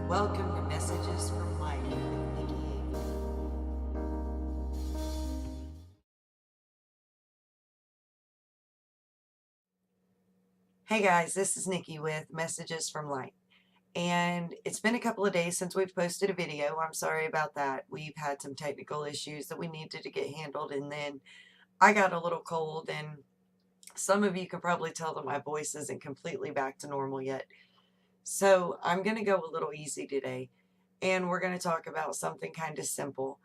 Welcome to Messages from Life with Nikki Avery. Hey guys, this is Nikki with Messages from Light. And it's been a couple of days since we've posted a video. I'm sorry about that. We've had some technical issues that we needed to get handled, and then I got a little cold, and some of you can probably tell that my voice isn't completely back to normal yet. So I'm going to go a little easy today, and we're going to talk about something kind of simple.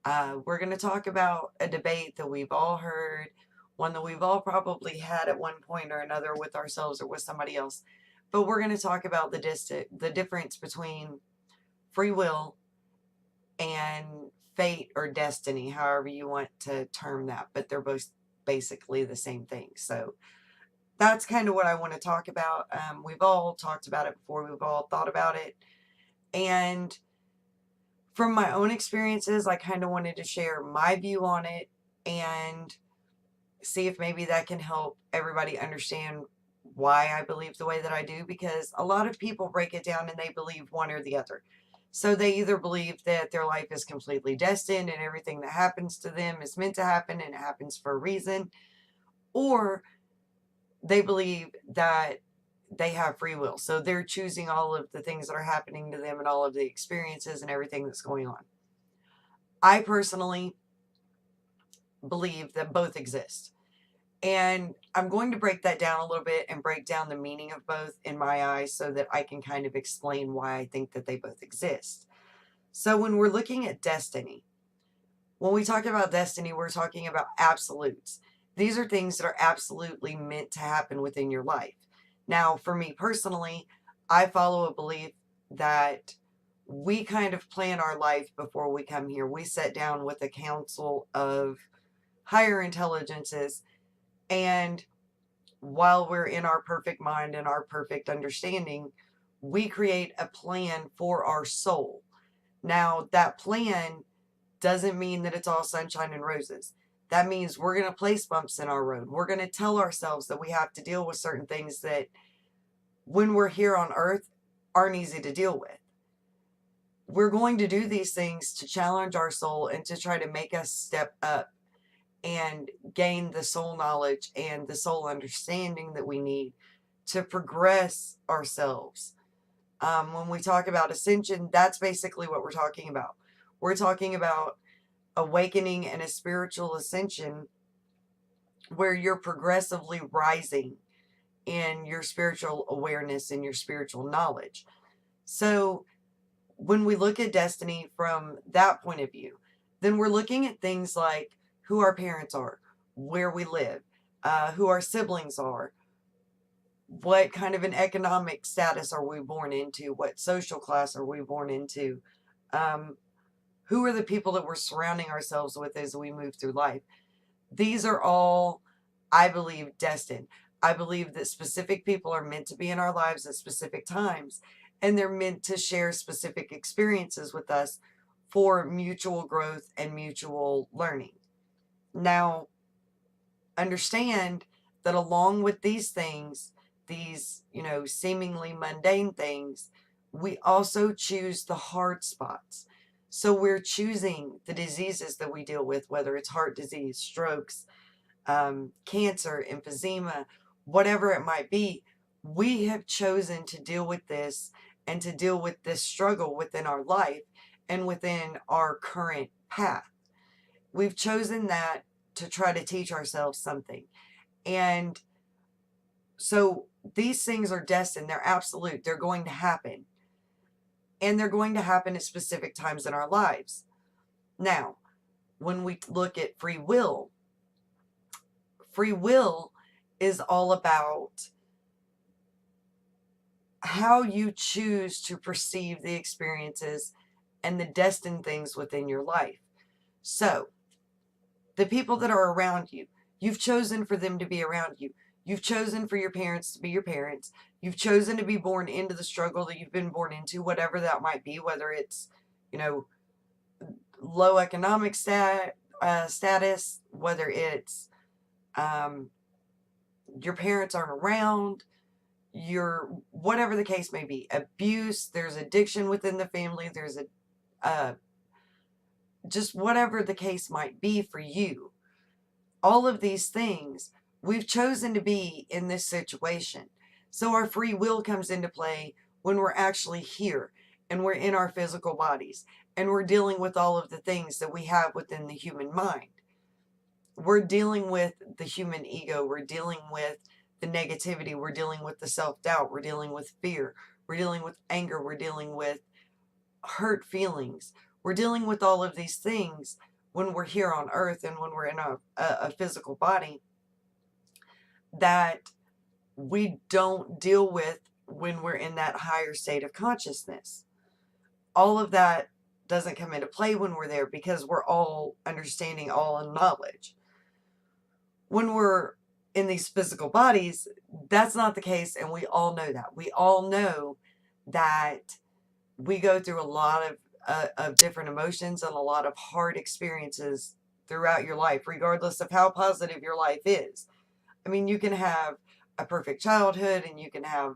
We're going to talk about a debate that we've all heard, one that we've all probably had at one point or another with ourselves or with somebody else. But we're going to talk about the difference between free will and fate or destiny, however you want to term that. But they're both basically the same thing. So that's kind of what I want to talk about. We've all talked about it before. We've all thought about it. And from my own experiences, I kind of wanted to share my view on it and see if maybe that can help everybody understand why I believe the way that I do, because a lot of people break it down and they believe one or the other. So they either believe that their life is completely destined and everything that happens to them is meant to happen and it happens for a reason, or they believe that they have free will. So they're choosing all of the things that are happening to them and all of the experiences and everything that's going on. I personally believe that both exist. And I'm going to break that down a little bit and break down the meaning of both in my eyes so that I can kind of explain why I think that they both exist. So when we're looking at destiny, when we talk about destiny, we're talking about absolutes. These are things that are absolutely meant to happen within your life. Now, for me personally, I follow a belief that we kind of plan our life before we come here. We sit down with a council of higher intelligences, and while we're in our perfect mind and our perfect understanding, we create a plan for our soul. Now, that plan doesn't mean that it's all sunshine and roses. That means we're going to place bumps in our road. We're going to tell ourselves that we have to deal with certain things that, when we're here on earth, aren't easy to deal with. We're going to do these things to challenge our soul and to try to make us step up and gain the soul knowledge and the soul understanding that we need to progress ourselves. When we talk about ascension, that's basically what we're talking about. We're talking about awakening and a spiritual ascension where you're progressively rising in your spiritual awareness and your spiritual knowledge. So when we look at destiny from that point of view, then we're looking at things like who our parents are, where we live, who our siblings are, what kind of an economic status are we born into, what social class are we born into, who are the people that we're surrounding ourselves with as we move through life. These are all, I believe, destined. I believe that specific people are meant to be in our lives at specific times, and they're meant to share specific experiences with us for mutual growth and mutual learning. Now, understand that along with these things, these, seemingly mundane things, we also choose the hard spots. So we're choosing the diseases that we deal with, whether it's heart disease, strokes, cancer, emphysema, whatever it might be. We have chosen to deal with this and to deal with this struggle within our life and within our current path. We've chosen that to try to teach ourselves something. And so these things are destined. They're absolute. They're going to happen. And they're going to happen at specific times in our lives. Now, when we look at free will is all about how you choose to perceive the experiences and the destined things within your life. So, the people that are around you, you've chosen for them to be around you. You've chosen for your parents to be your parents. You've chosen to be born into the struggle that you've been born into, whatever that might be, whether it's, low economic status, whether it's your parents aren't around, whatever the case may be, abuse, there's addiction within the family, there's just whatever the case might be for you. All of these things, we've chosen to be in this situation. So our free will comes into play when we're actually here and we're in our physical bodies and we're dealing with all of the things that we have within the human mind. We're dealing with the human ego. We're dealing with the negativity. We're dealing with the self-doubt. We're dealing with fear. We're dealing with anger. We're dealing with hurt feelings. We're dealing with all of these things when we're here on earth and when we're in a physical body that we don't deal with when we're in that higher state of consciousness. All of that doesn't come into play when we're there because we're all understanding, all in knowledge. When we're in these physical bodies, that's not the case, and we all know that. We all know that we go through a lot of different emotions and a lot of hard experiences throughout your life, regardless of how positive your life is. I mean, you can have a perfect childhood and you can have,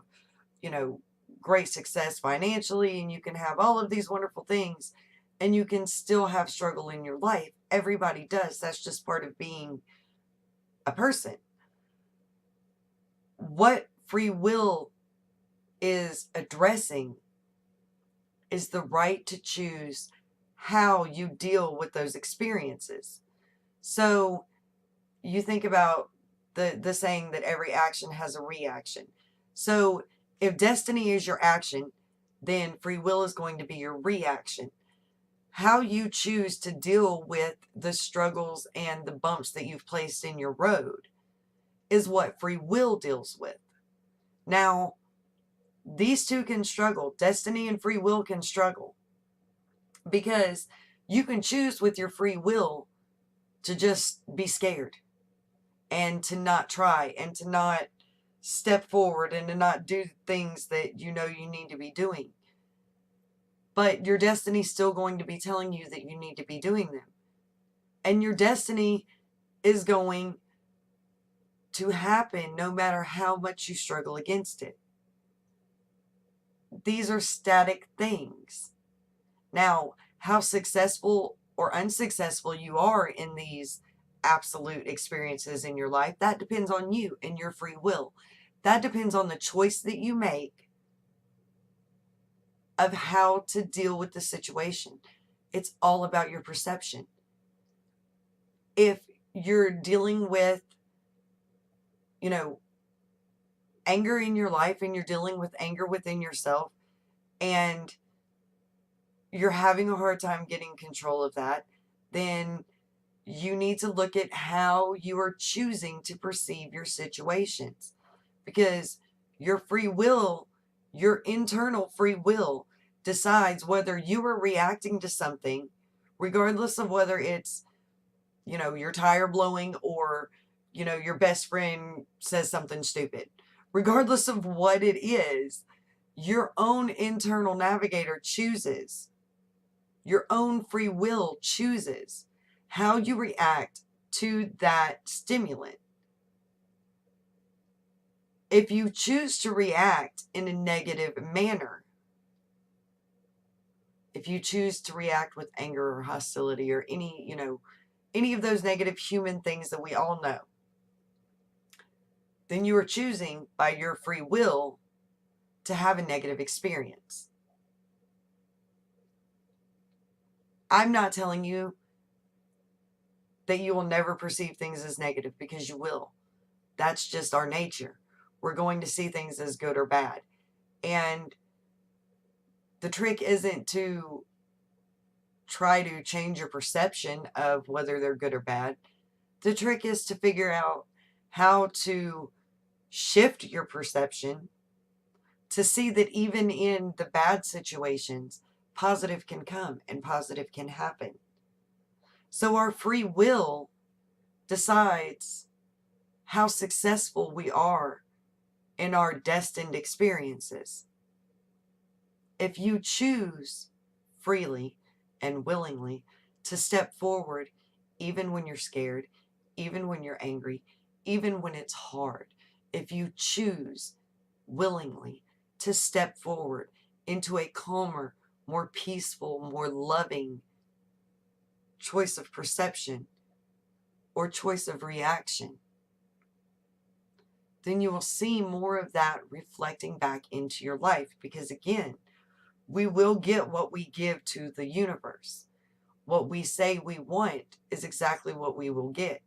great success financially and you can have all of these wonderful things and you can still have struggle in your life. Everybody does. That's just part of being a person. What free will is addressing is the right to choose how you deal with those experiences. So you think about the saying that every action has a reaction. So if destiny is your action, then free will is going to be your reaction. How you choose to deal with the struggles and the bumps that you've placed in your road is what free will deals with. Now, these two can struggle. Destiny and free will can struggle because you can choose with your free will to just be scared and to not try and to not step forward and to not do things that you know you need to be doing. But your destiny's still going to be telling you that you need to be doing them. And your destiny is going to happen no matter how much you struggle against it. These are static things. Now, how successful or unsuccessful you are in these absolute experiences in your life, that depends on you and your free will. That depends on the choice that you make of how to deal with the situation. It's all about your perception. If you're dealing with, anger in your life and you're dealing with anger within yourself and you're having a hard time getting control of that, then you need to look at how you are choosing to perceive your situations. Because your free will, your internal free will, decides whether you are reacting to something, regardless of whether it's, your tire blowing or, your best friend says something stupid. Regardless of what it is, your own internal navigator chooses. Your own free will chooses how you react to that stimulant. If you choose to react in a negative manner, if you choose to react with anger or hostility or any of those negative human things that we all know, then you are choosing by your free will to have a negative experience. I'm not telling you that you will never perceive things as negative, because you will. That's just our nature. We're going to see things as good or bad. And the trick isn't to try to change your perception of whether they're good or bad. The trick is to figure out how to shift your perception to see that even in the bad situations, positive can come and positive can happen. So our free will decides how successful we are in our destined experiences. If you choose freely and willingly to step forward, even when you're scared, even when you're angry, even when it's hard, if you choose willingly to step forward into a calmer, more peaceful, more loving choice of perception or choice of reaction, then you will see more of that reflecting back into your life. Because again, we will get what we give to the universe. What we say we want is exactly what we will get.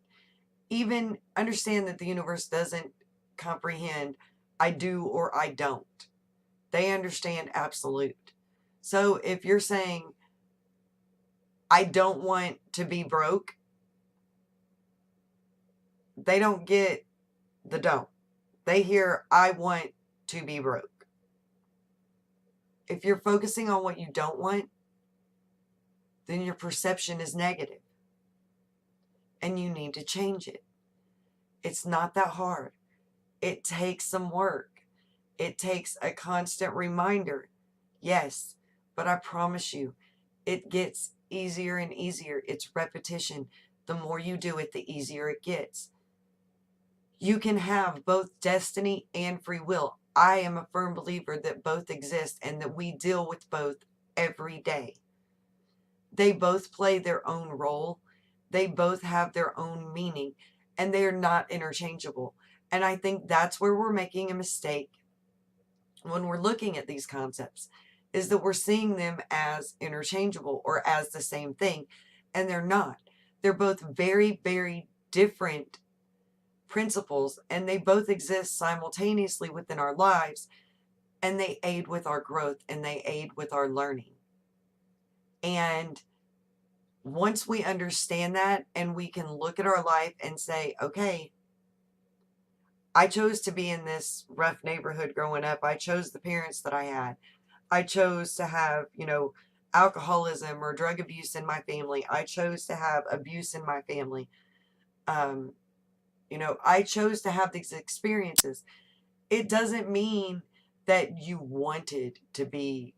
Even understand that the universe doesn't comprehend I do or I don't. They understand absolute. So if you're saying, I don't want to be broke, they don't get the don't. They hear, I want to be broke. If you're focusing on what you don't want, then your perception is negative. And you need to change it. It's not that hard. It takes some work. It takes a constant reminder. Yes, but I promise you, it gets easier and easier. It's repetition. The more you do it, the easier it gets. You can have both destiny and free will. I am a firm believer that both exist and that we deal with both every day. They both play their own role. They both have their own meaning, and they are not interchangeable. And I think that's where we're making a mistake when we're looking at these concepts, is that we're seeing them as interchangeable or as the same thing, and they're not. They're both very, very different principles, and they both exist simultaneously within our lives, and they aid with our growth and they aid with our learning. And once we understand that and we can look at our life and say, okay, I chose to be in this rough neighborhood growing up. I chose the parents that I had. I chose to have, alcoholism or drug abuse in my family. I chose to have abuse in my family. I chose to have these experiences. It doesn't mean that you wanted to be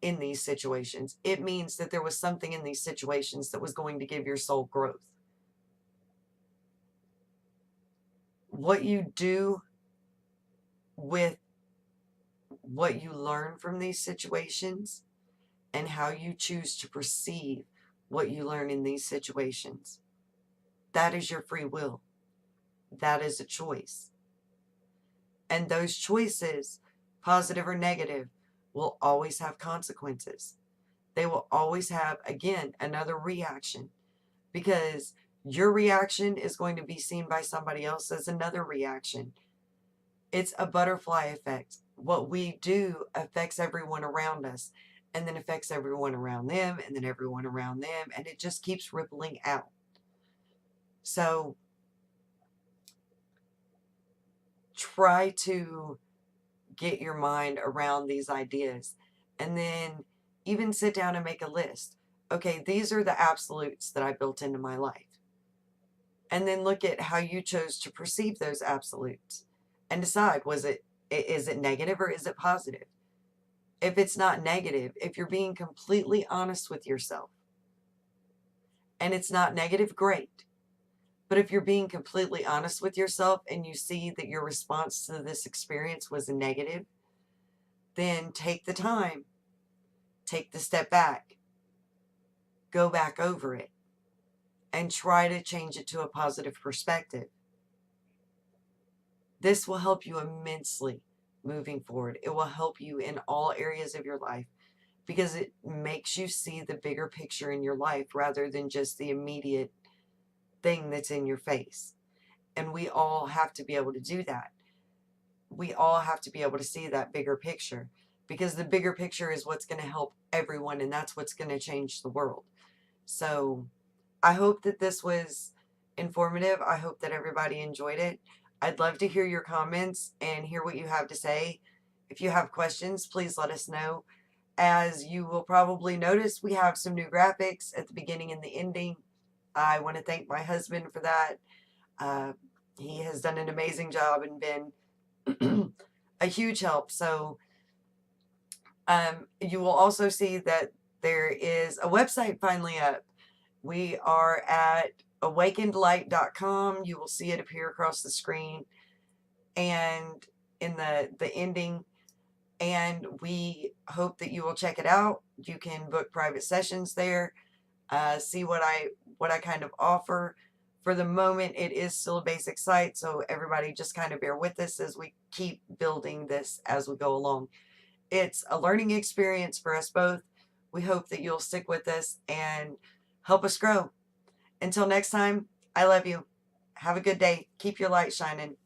in these situations. It means that there was something in these situations that was going to give your soul growth. What you do with what you learn from these situations and how you choose to perceive what you learn in these situations, that is your free will. That is a choice. And those choices, positive or negative, will always have consequences. They will always have, again, another reaction, because your reaction is going to be seen by somebody else as another reaction. It's a butterfly effect. What we do affects everyone around us, and then affects everyone around them, and then everyone around them, and it just keeps rippling out. So try to get your mind around these ideas, and then even sit down and make a list. Okay, these are the absolutes that I built into my life. And then look at how you chose to perceive those absolutes and decide, is it negative or is it positive? If it's not negative, if you're being completely honest with yourself and it's not negative, great. But if you're being completely honest with yourself and you see that your response to this experience was a negative, then take the time, take the step back, go back over it, and try to change it to a positive perspective. This will help you immensely moving forward. It will help you in all areas of your life, because it makes you see the bigger picture in your life rather than just the immediate thing that's in your face. And we all have to be able to do that. We all have to be able to see that bigger picture, because the bigger picture is what's going to help everyone, and that's what's going to change the world. So I hope that this was informative. I hope that everybody enjoyed it. I'd love to hear your comments and hear what you have to say. If you have questions, please let us know. As you will probably notice, we have some new graphics at the beginning and the ending. I want to thank my husband for that. He has done an amazing job and been a huge help. So you will also see that there is a website finally up. We are at awakenedlight.com. You will see it appear across the screen. And in the ending, and we hope that you will check it out. You can book private sessions there, see what I kind of offer. For the moment, it is still a basic site, so everybody just kind of bear with us as we keep building this as we go along. It's a learning experience for us both. We hope that you'll stick with us and help us grow. Until next time, I love you. Have a good day. Keep your light shining.